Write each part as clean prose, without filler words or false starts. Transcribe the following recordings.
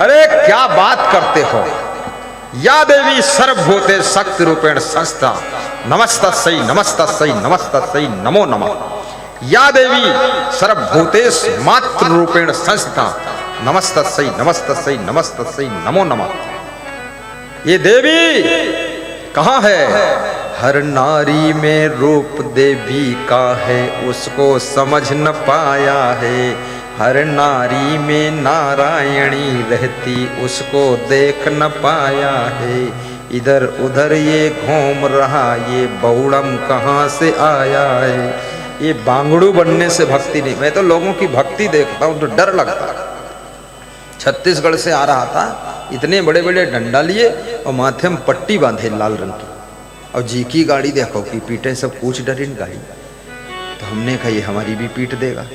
अरे क्या बात करते हो। या देवी सर्वभूते शक्ति रूपेण संस्था नमस्तस्यै नमस्तस्यै नमस्तस्यै नमो नमः। या देवी सर्वभूतेष मातृ रूपेण संस्था नमस्तस्यै नमस्तस्यै नमस्तस्यै नमो नमः। ये देवी कहाँ है? हर नारी में रूप देवी का है, उसको समझ न पाया है। हर नारी में नारायणी रहती, उसको देख न पाया है। इधर उधर ये घूम रहा, ये बौड़म कहाँ से आया है। ये बांगड़ू बनने से भक्ति नहीं। मैं तो लोगों की भक्ति देखता हूँ तो डर लगता है। छत्तीसगढ़ से आ रहा था, इतने बड़े बड़े डंडा लिए और माथे में पट्टी बांधे लाल रंग की, और जी की गाड़ी देखो कि पीटे सब पूछ डरिन गाड़ी। तो हमने कहा ये हमारी भी पीट देगा।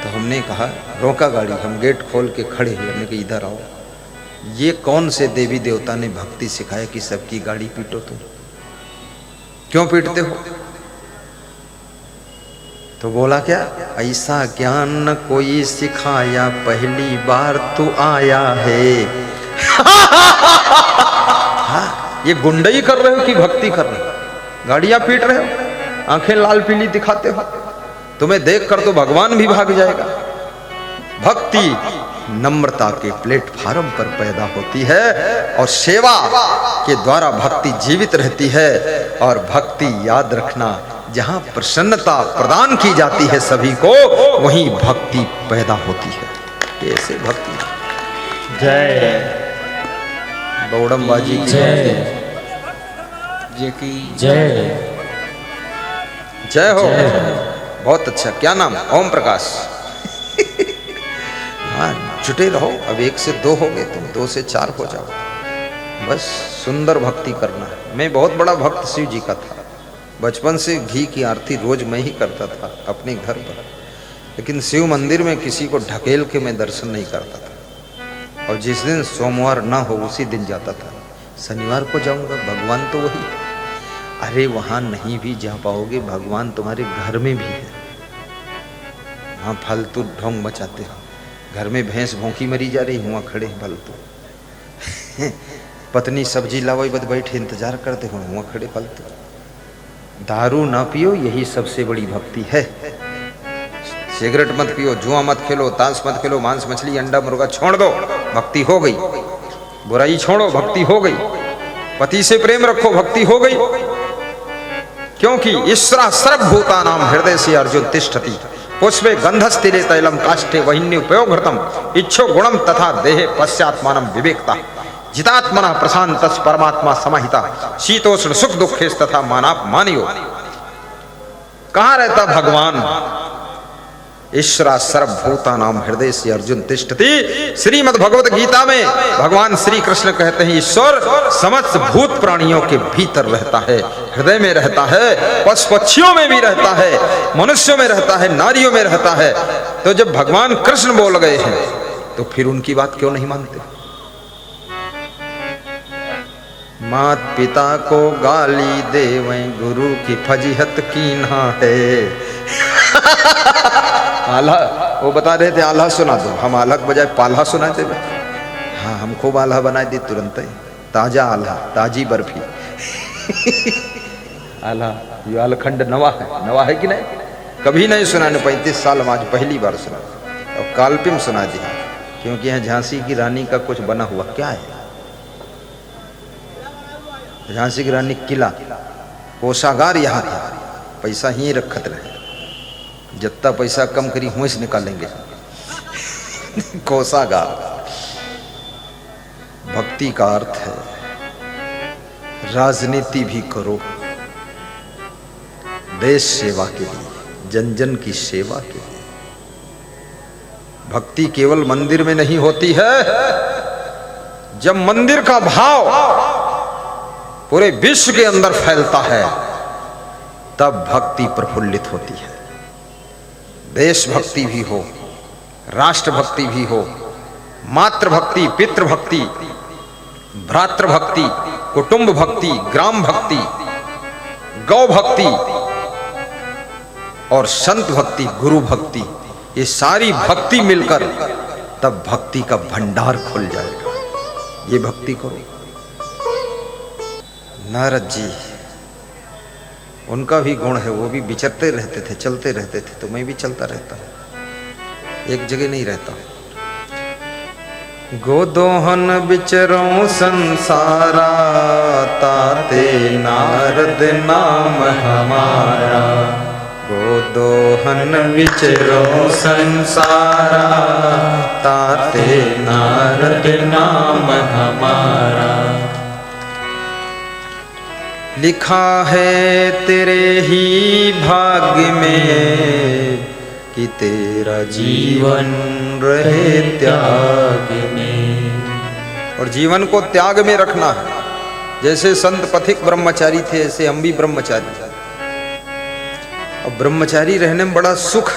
तो हमने कहा रोका गाड़ी, हम गेट खोल के खड़े हुए, हमने कहा इधर आओ। ये कौन से देवी देवता ने भक्ति सिखाया कि सबकी गाड़ी पीटो? तुम क्यों पीटते हो? तो बोला क्या, ऐसा ज्ञान न कोई सिखाया, पहली बार तू आया है। हाँ, ये गुंडई कर रहे हो कि भक्ति कर रहे हो? गाड़ियां पीट रहे हो, आंखें लाल पीली दिखाते हो। तुम्हें देखकर तो भगवान भी भाग जाएगा। भक्ति नम्रता के प्लेटफार्म पर पैदा होती है और सेवा के द्वारा भक्ति जीवित रहती है। और भक्ति याद रखना, जहां प्रसन्नता प्रदान की जाती है सभी को, वहीं भक्ति पैदा होती है। ऐसे भक्ति। जय बौड़म बाजी की जय जय जय हो। बहुत अच्छा। क्या नाम? ओम प्रकाश। हाँ, जुटे रहो। अब 1 से 2 हो गए, तुम 2 से 4 हो जाओ। बस सुंदर भक्ति करना है। मैं बहुत बड़ा भक्त शिव जी का था। बचपन से घी की आरती रोज मैं ही करता था अपने घर पर, लेकिन शिव मंदिर में किसी को ढकेल के मैं दर्शन नहीं करता था। और जिस दिन सोमवार ना हो उसी दिन जाता था। शनिवार को जाऊंगा, भगवान तो वही। अरे वहां नहीं भी जा पाओगे, भगवान तुम्हारे घर में भी है। वहां फालतू ढोंग मचाते हो। घर में भैंस भौंकी मरी जा रही, हुआ खड़े फालतू। पत्नी सब्जी लावई बद बैठे इंतजार करते हो, हुआ खड़े फालतू। दारू ना पियो, यही सबसे बड़ी भक्ति है। सिगरेट मत पियो, जुआ मत खेलो, ताश मत खेलो, मांस मछली अंडा मुर्गा छोड़ दो, भक्ति हो गई। बुराई छोड़ो, भक्ति हो गई। पति से प्रेम रखो, भक्ति हो गई। क्योंकि ईश्वरा सर्वभूतानां हृदय से अर्जुन तिष्ठति, पुष्पे गंधस्तिले तैलम काष्ठे वह्न्युपयोगृतम, इच्छो गुणम तथा देहे पश्चात्मानं विवेकता, जितात्मना प्रशांतस् परमात्मा समाहिता, शीतोष्ण सुख दुखेश तथा मानाप मानियो। कहाँ रहता भगवान? ईश्वरा सर्वभूतानां हृदय से अर्जुन तिष्ठति। श्रीमद् भगवत गीता में भगवान श्री कृष्ण कहते हैं ईश्वर समस्त भूत प्राणियों के भीतर रहता है, हृदय में रहता है, पशु पक्षियों में भी रहता है, मनुष्यों में रहता है, नारियों में रहता है। तो जब भगवान कृष्ण बोल गए हैं तो फिर उनकी बात क्यों नहीं मानते? मात पिता को गाली देवें, गुरु की फजीहत कीन्हा है। आल्हा, वो बता रहे थे आल्हा सुना दो, हम आल्हा के बजाय पाल्हा सुनाते थे। हाँ, हम खूब आल्हा बना दी तुरंत ही। ताजा आल्हा, ताजी बर्फी। आल्हा, ये आलखंड नवा है। नवा है कि नहीं? कभी नहीं सुना ने 35 साल में, आज पहली बार सुना। और कालपिम सुना दिया, क्योंकि यहाँ झांसी की रानी का कुछ बना हुआ क्या है। झांसी की रानी किला, कोषागार यहाँ था, पैसा ही रखत रहे। जितना पैसा कम करी हुए से निकालेंगे। कोषागार। भक्ति का अर्थ है राजनीति भी करो देश सेवा के लिए, जन जन की सेवा के लिए। भक्ति केवल मंदिर में नहीं होती है। जब मंदिर का भाव पूरे विश्व के अंदर फैलता है तब भक्ति प्रफुल्लित होती है। देशभक्ति भी हो, राष्ट्रभक्ति भी हो, मातृभक्ति, पितृभक्ति, भ्रातृभक्ति, कुटुंब भक्ति, ग्राम भक्ति, गौ भक्ति और संत भक्ति, गुरु भक्ति, ये सारी भक्ति मिलकर तब भक्ति का भंडार खुल जाएगा। ये भक्ति करो। नारद जी, उनका भी गुण है, वो भी विचरते रहते थे, चलते रहते थे, तो मैं भी चलता रहता हूँ, एक जगह नहीं रहता। गोदोहन विचरों संसारा, ताते नारद नाम हमारा। गोदोहन विचरों संसारा, ताते नारद नाम हमारा। लिखा है तेरे ही भाग्य में कि तेरा जीवन रहे त्याग में। और जीवन को त्याग में रखना है। जैसे संत पथिक ब्रह्मचारी थे, ऐसे हम भी ब्रह्मचारी। अब ब्रह्मचारी रहने में बड़ा सुख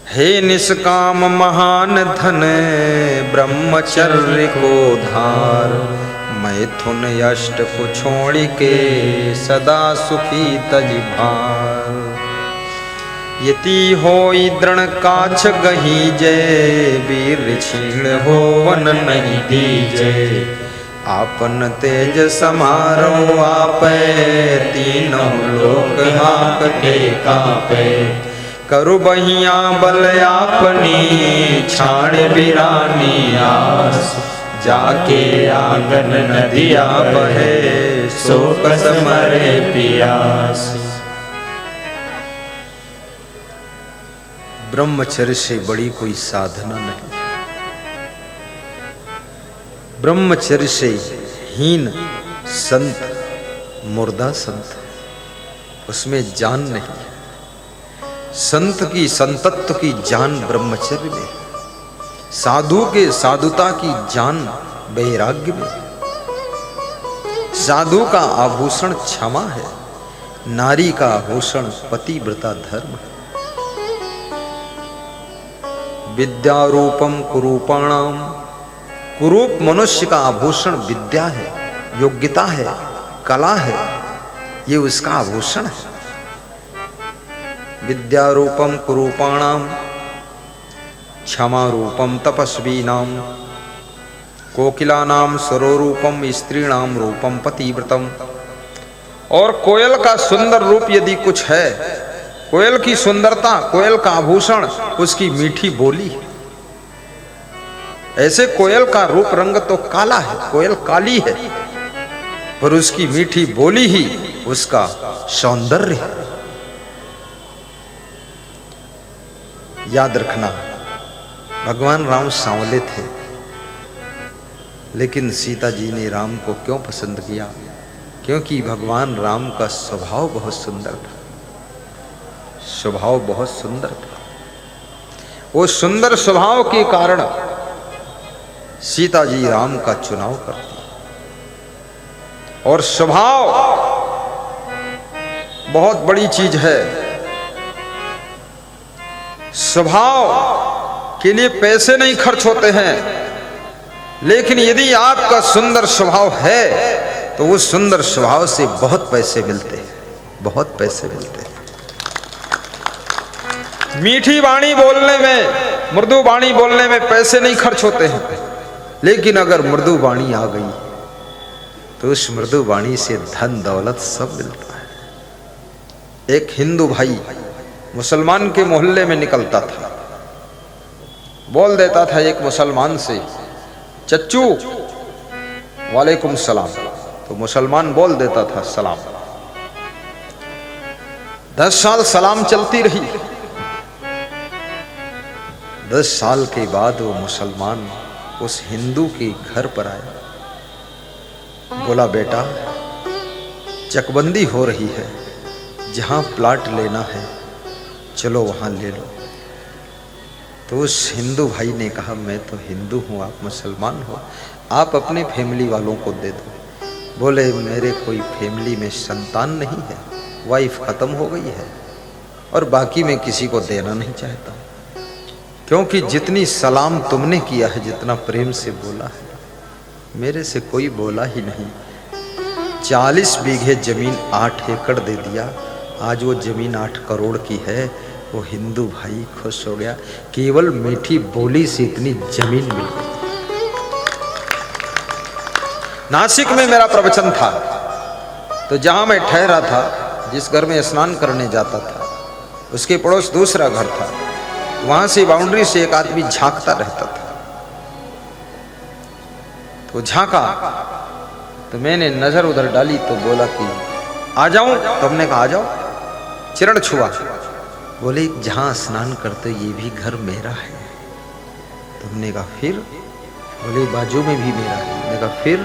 है। निष्काम महान धन, ब्रह्मचर्य को धार। मैथुन यष्ट को छोड़ के, सदा सुखी तज भार। यति होई दृढ़ काछ गही जय, वीर छीण होवन नहीं दीजय। आपन तेज समारो आपे, तीनों लोक हांकते कांपे। करु बहिया बल आपनी, छाड़ बिरानी आस। जाके आंगन नदिया बहे, सो कस मरे पियास। ब्रह्मचर्य से बड़ी कोई साधना नहीं। ब्रह्मचर्य से हीन संत मुर्दा संत, उसमें जान नहीं। संत की संतत्व की जान ब्रह्मचर्य में, साधु के साधुता की जान वैराग्य में। साधु का आभूषण क्षमा है, नारी का आभूषण पतिव्रता धर्म है। विद्यारूपम कुरूपाणाम, कुरूप मनुष्य का आभूषण विद्या है, योग्यता है, कला है, ये उसका आभूषण है। विद्यारूपम कुरूपाणाम, क्षमा रूपम तपस्वीनाम, कोकिलानाम स्वरूपम स्त्रीणाम रूपम पतिव्रतम। और कोयल का सुंदर रूप यदि कुछ है, कोयल की सुंदरता, कोयल का आभूषण उसकी मीठी बोली। ऐसे कोयल का रूप रंग तो काला है, कोयल काली है, पर उसकी मीठी बोली ही उसका सौंदर्य है। याद रखना, भगवान राम सांवले थे, लेकिन सीता जी ने राम को क्यों पसंद किया? क्योंकि भगवान राम का स्वभाव बहुत सुंदर था। स्वभाव बहुत सुंदर था। वो सुंदर स्वभाव के कारण सीता जी राम का चुनाव करती। और स्वभाव बहुत बड़ी चीज है। स्वभाव के लिए पैसे नहीं खर्च होते हैं, लेकिन यदि आपका सुंदर स्वभाव है तो उस सुंदर स्वभाव से बहुत पैसे मिलते हैं, बहुत पैसे मिलते हैं। मीठी वाणी बोलने में, मृदु वाणी बोलने में पैसे नहीं खर्च होते हैं, लेकिन अगर मृदु वाणी आ गई तो उस मृदु वाणी से धन दौलत सब मिलता है। एक हिंदू भाई मुसलमान के मोहल्ले में निकलता था, बोल देता था एक मुसलमान से, चच्चू वालेकुम सलाम, तो मुसलमान बोल देता था सलाम। 10 साल सलाम चलती रही। 10 साल के बाद वो मुसलमान उस हिंदू के घर पर आया, बोला बेटा चकबंदी हो रही है, जहां प्लाट लेना है चलो वहां ले लो। तो उस हिंदू भाई ने कहा मैं तो हिंदू हूं, आप मुसलमान हो, आप अपने फैमिली वालों को दे दो। बोले मेरे कोई फैमिली में संतान नहीं है, वाइफ खत्म हो गई है, और बाकी मैं किसी को देना नहीं चाहता, क्योंकि जितनी सलाम तुमने किया है, जितना प्रेम से बोला है, मेरे से कोई बोला ही नहीं। 40 बीघे जमीन 8 एकड़ दे दिया, आज वो जमीन 8 करोड़ की है, वो हिंदू भाई खुश हो गया, केवल मीठी बोली से इतनी जमीन मिल गई। नासिक में मेरा प्रवचन था, तो जहां मैं ठहरा था, जिस घर में स्नान करने जाता था, उसके पड़ोस दूसरा घर था। वहां से बाउंड्री से एक आदमी झांकता रहता था। तो झांका तो मैंने नजर उधर डाली तो बोला कि आ जाऊं? तो हमने कहा आ जाओ। चरण छुआ, बोले जहां स्नान करते ये भी घर मेरा है। तो हमने कहा फिर? बोले बाजू में भी मेरा है। मैंने कहा फिर?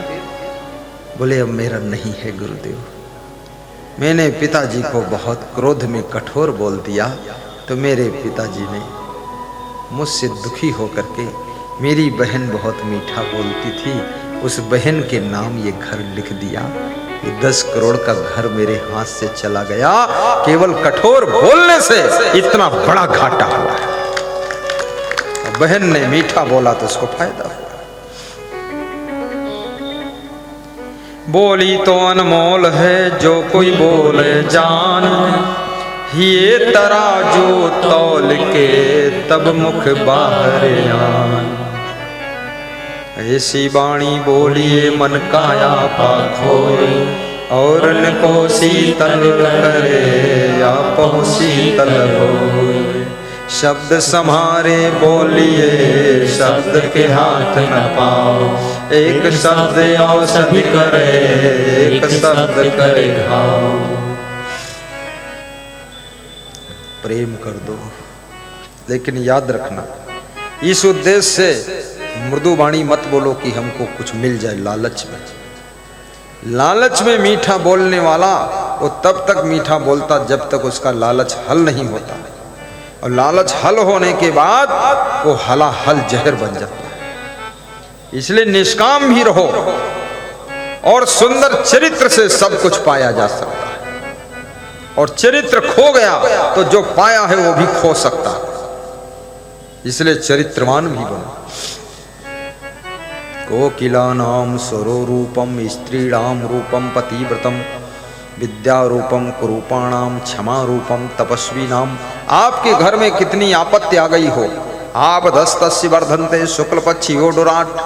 बोले अब मेरा नहीं है गुरुदेव। मैंने पिताजी को बहुत क्रोध में कठोर बोल दिया, तो मेरे पिताजी ने मुझसे दुखी होकर के, मेरी बहन बहुत मीठा बोलती थी, उस बहन के नाम ये घर लिख दिया। ये 10 करोड़ का घर मेरे हाथ से चला गया, केवल कठोर बोलने से इतना बड़ा घाटा हुआ है। बहन ने मीठा बोला तो उसको फायदा हुआ। बोली तो अनमोल है जो कोई बोले जान, ये तराजू तौल के तब मुख बाहर आन। ऐसी बाणी बोलिए मन काया पाखोए, और न को शीतल करे या पहुँ शीतल होए। शब्द सम्हारे बोलिए शब्द के हाथ न पाओ, एक शब्द औषधि करे एक शब्द करे घाव। प्रेम कर दो, लेकिन याद रखना इस उद्देश्य से मृदु वाणी मत बोलो कि हमको कुछ मिल जाए लालच में। लालच में मीठा बोलने वाला वो तब तक मीठा बोलता जब तक उसका लालच हल नहीं होता, और लालच हल होने के बाद वो हला हल जहर बन जाता है। इसलिए निष्काम भी रहो, और सुंदर चरित्र से सब कुछ पाया जा सकता है। और चरित्र खो गया तो जो पाया है वो भी खो सकता है। इसलिए चरित्रवान भी बनो। कोकिलानां स्वरो रूपम स्त्रीणाम रूपम पतिव्रतम, विद्या रूपम कुरूपाणाम क्षमा रूपम तपस्वी नाम। आपके घर में कितनी आपत्ति आ गई हो, आप दस्तस्य वर्धन्ते शुक्ल पक्षियो डुराट,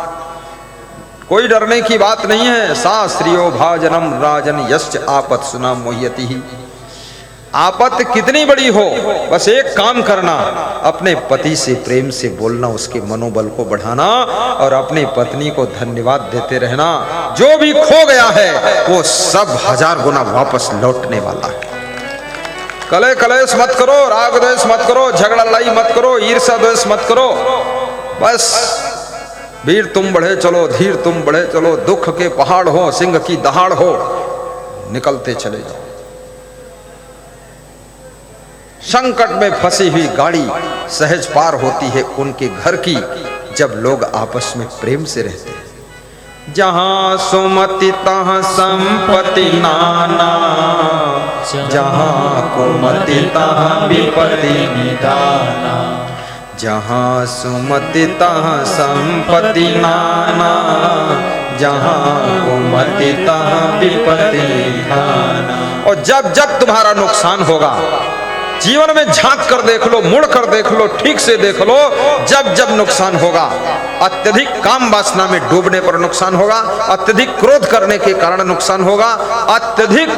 कोई डरने की बात नहीं है। शास्त्रियो भाजनम राजन यश्च आपत सुना मोह्यति ही। आपत्ति कितनी बड़ी हो, बस एक काम करना, अपने पति से प्रेम से बोलना, उसके मनोबल को बढ़ाना, और अपनी पत्नी को धन्यवाद देते रहना। जो भी खो गया है वो सब 1000 गुना वापस लौटने वाला है। कलह कलेश मत करो, राग द्वेष मत करो, झगड़ा लड़ाई मत करो, ईर्ष्या द्वेष मत करो। बस वीर तुम बढ़े चलो, धीर तुम बढ़े चलो, दुख के पहाड़ हो, सिंह की दहाड़ हो, निकलते चले जाओ। संकट में फंसी हुई गाड़ी सहज पार होती है उनके घर की, जब लोग आपस में प्रेम से रहते हैं। जहां सुमति तहां संपत्ति नाना, जहां कुमति तहां विपत्ति निदाना। जहां सुमति तहां संपत्ति नाना, जहां कुमति तहां विपत्ति निदाना। और जब जब तुम्हारा नुकसान होगा, जीवन में झांक कर देख लो, मुड़ कर देख लो, ठीक से देख लो, जब जब नुकसान होगा, अत्यधिक काम वासना में डूबने पर नुकसान होगा, अत्यधिक क्रोध करने के कारण नुकसान होगा, अत्यधिक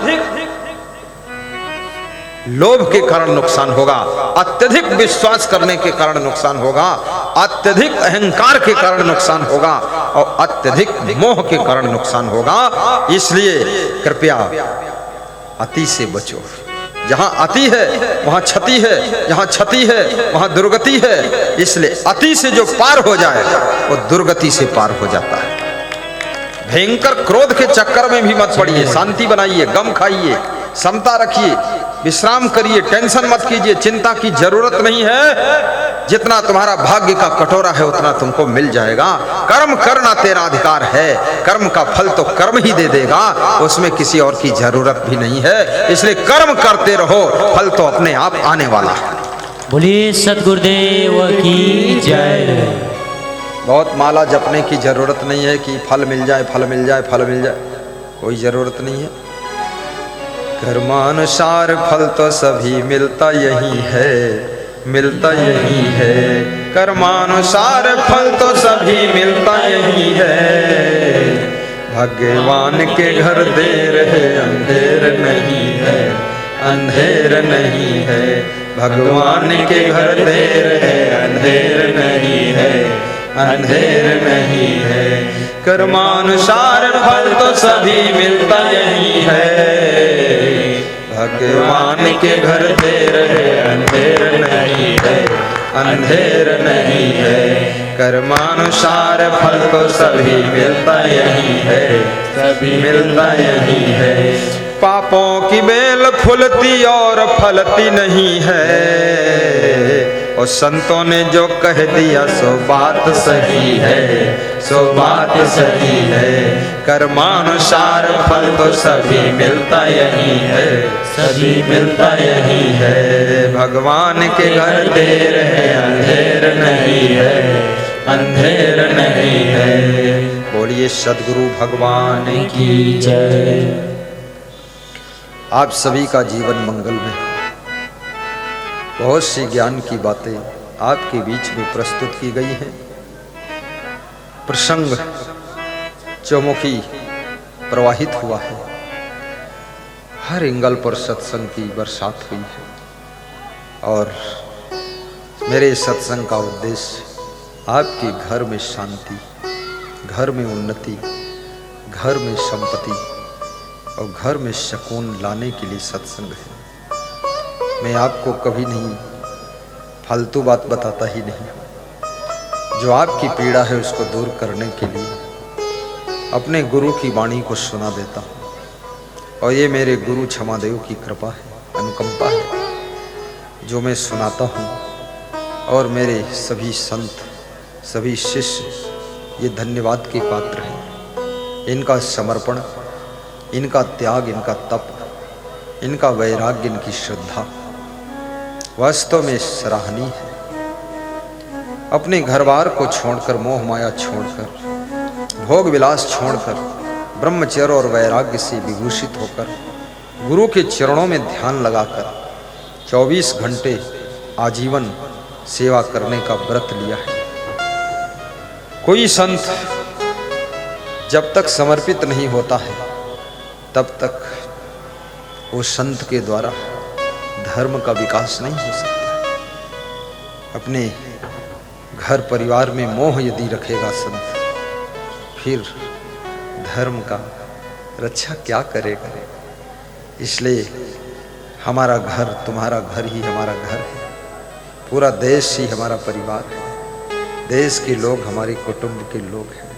लोभ के कारण नुकसान होगा, अत्यधिक विश्वास करने के कारण नुकसान होगा, अत्यधिक अहंकार के कारण नुकसान होगा, और अत्यधिक मोह के कारण नुकसान होगा। इसलिए कृपया अति से बचो। जहां अति है वहां क्षति है, जहां क्षति है वहां दुर्गति है। इसलिए अति से जो पार हो जाए वो दुर्गति से पार हो जाता है। भयंकर क्रोध के चक्कर में भी मत पड़िए, शांति बनाइए, गम खाइए, समता रखिए, विश्राम करिए, टेंशन मत कीजिए, चिंता की जरूरत नहीं है। जितना तुम्हारा भाग्य का कटोरा है उतना तुमको मिल जाएगा। कर्म करना तेरा अधिकार है, कर्म का फल तो कर्म ही दे देगा, उसमें किसी और की जरूरत भी नहीं है। इसलिए कर्म करते रहो, फल तो अपने आप आने वाला है। बोलिए सद्गुरुदेव की जय। बहुत माला जपने की जरूरत नहीं है कि फल मिल जाए, फल मिल जाए, फल मिल जाए, कोई जरूरत नहीं है। कर्मानुसार फल तो सभी मिलता यही है, मिलता यही है। कर्मानुसार फल तो सभी मिलता यही है। भगवान के घर देर है अंधेर नहीं है, अंधेर नहीं है। भगवान के घर देर है अंधेर नहीं है, अंधेर नहीं है। कर्मानुसार फल तो सभी मिलता यही है। भगवान के घर देर है अंधेर नहीं है, अंधेर नहीं है। कर्मानुसार फल तो सभी मिलता यही है, सभी मिलता यही है। पापों की बेल फूलती और फलती नहीं है, और संतों ने जो कह दिया सो बात सही है, सो बात सही है। कर्मानुसार फल तो सभी मिलता यही है, सभी मिलता यही है। भगवान के घर देर है अंधेर नहीं है, अंधेर नहीं है। बोलिए सद्गुरु भगवान की जय। आप सभी का जीवन मंगल में। बहुत सी ज्ञान की बातें आपके बीच में प्रस्तुत की गई हैं। प्रसंग चौमुखी प्रवाहित हुआ है, हर एंगल पर सत्संग की बरसात हुई है। और मेरे सत्संग का उद्देश्य आपके घर में शांति, घर में उन्नति, घर में संपत्ति और घर में सुकून लाने के लिए सत्संग है। मैं आपको कभी नहीं फालतू बात बताता ही नहीं। जो आपकी पीड़ा है उसको दूर करने के लिए अपने गुरु की वाणी को सुना देता हूँ। और ये मेरे गुरु क्षमादेव की कृपा है, अनुकंपा है जो मैं सुनाता हूँ। और मेरे सभी संत, सभी शिष्य ये धन्यवाद के पात्र हैं। इनका समर्पण, इनका त्याग, इनका तप, इनका वैराग्य, इनकी श्रद्धा वास्तव में सराहनीय है। अपने घरबार को छोड़कर, मोह माया छोड़कर, भोग विलास छोड़कर, ब्रह्मचर्य और वैराग्य से विभूषित होकर गुरु के चरणों में ध्यान लगाकर 24 घंटे आजीवन सेवा करने का व्रत लिया है। कोई संत जब तक समर्पित नहीं होता है तब तक वो संत के द्वारा धर्म का विकास नहीं हो सकता। अपने घर परिवार में मोह यदि रखेगा संत, फिर धर्म का रक्षा क्या करेगा। इसलिए हमारा घर, तुम्हारा घर ही हमारा घर है, पूरा देश ही हमारा परिवार है, देश के लोग हमारे कुटुंब के लोग हैं।